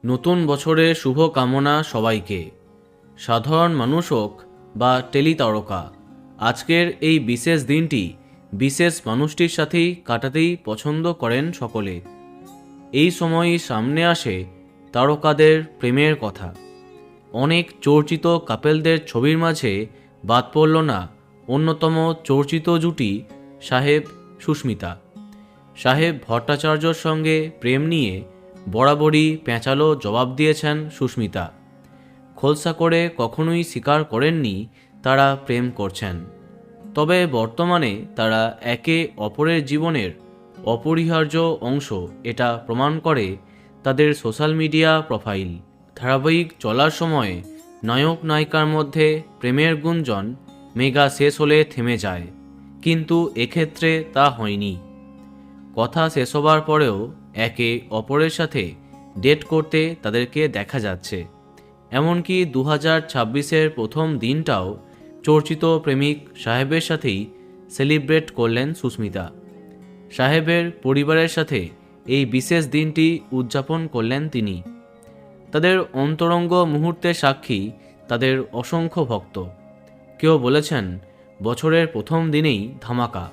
নতুন বছরের শুভ কামনা সবাইকে। সাধারণ মানুষ হোক বা টেলিতারকা, আজকের এই বিশেষ দিনটি বিশেষ মানুষটির সাথেই কাটাতেই পছন্দ করেন সকলে। এই সময়ই সামনে আসে তারকাদের প্রেমের কথা। অনেক চর্চিত কাপেলদের ছবির মাঝে বাদ পড়ল না অন্যতম চর্চিত জুটি সাহেব সুস্মিতা। সাহেব ভট্টাচার্যর সঙ্গে প্রেম নিয়ে বরাবরই পেঁচালো জবাব দিয়েছেন সুস্মিতা। খোলসা করে কখনোই স্বীকার করেননি তারা প্রেম করছেন। তবে বর্তমানে তারা একে অপরের জীবনের অপরিহার্য অংশ, এটা প্রমাণ করে তাদের সোশ্যাল মিডিয়া প্রোফাইল। ধারাবাহিক চলার সময়ে নায়ক নায়িকার মধ্যে প্রেমের গুঞ্জন মেগা শেষ হলে থেমে যায়, কিন্তু এক্ষেত্রে তা হয়নি। কথা শেষ হবার পরেও একে অপরের সাথে ডেট করতে তাদেরকে দেখা যাচ্ছে। এমনকি 2026-এর প্রথম দিনটাও চর্চিত প্রেমিক সাহেবের সাথেই সেলিব্রেট করলেন সুস্মিতা। সাহেবের পরিবারের সাথে এই বিশেষ দিনটি উদযাপন করলেন তিনি। তাদের অন্তরঙ্গ মুহূর্তের সাক্ষী তাদের অসংখ্য ভক্ত। কেউ বলেছেন বছরের প্রথম দিনেই ধামাকা,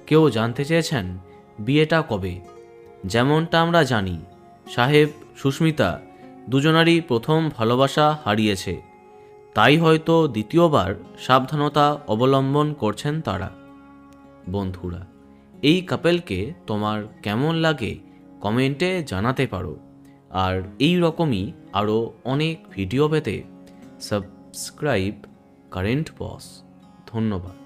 কেউ জানতে চেয়েছেন বিয়েটা কবে। যেমনটা আমরা জানি, সাহেব সুস্মিতা দুজনারই প্রথম ভালোবাসা হারিয়েছে, তাই হয়তো দ্বিতীয়বার সাবধানতা অবলম্বন করছেন তারা। বন্ধুরা, এই কাপেলকে তোমার কেমন লাগে কমেন্টে জানাতে পারো। আর এই রকমই আরও অনেক ভিডিও পেতে সাবস্ক্রাইব কারেন্ট বস। ধন্যবাদ।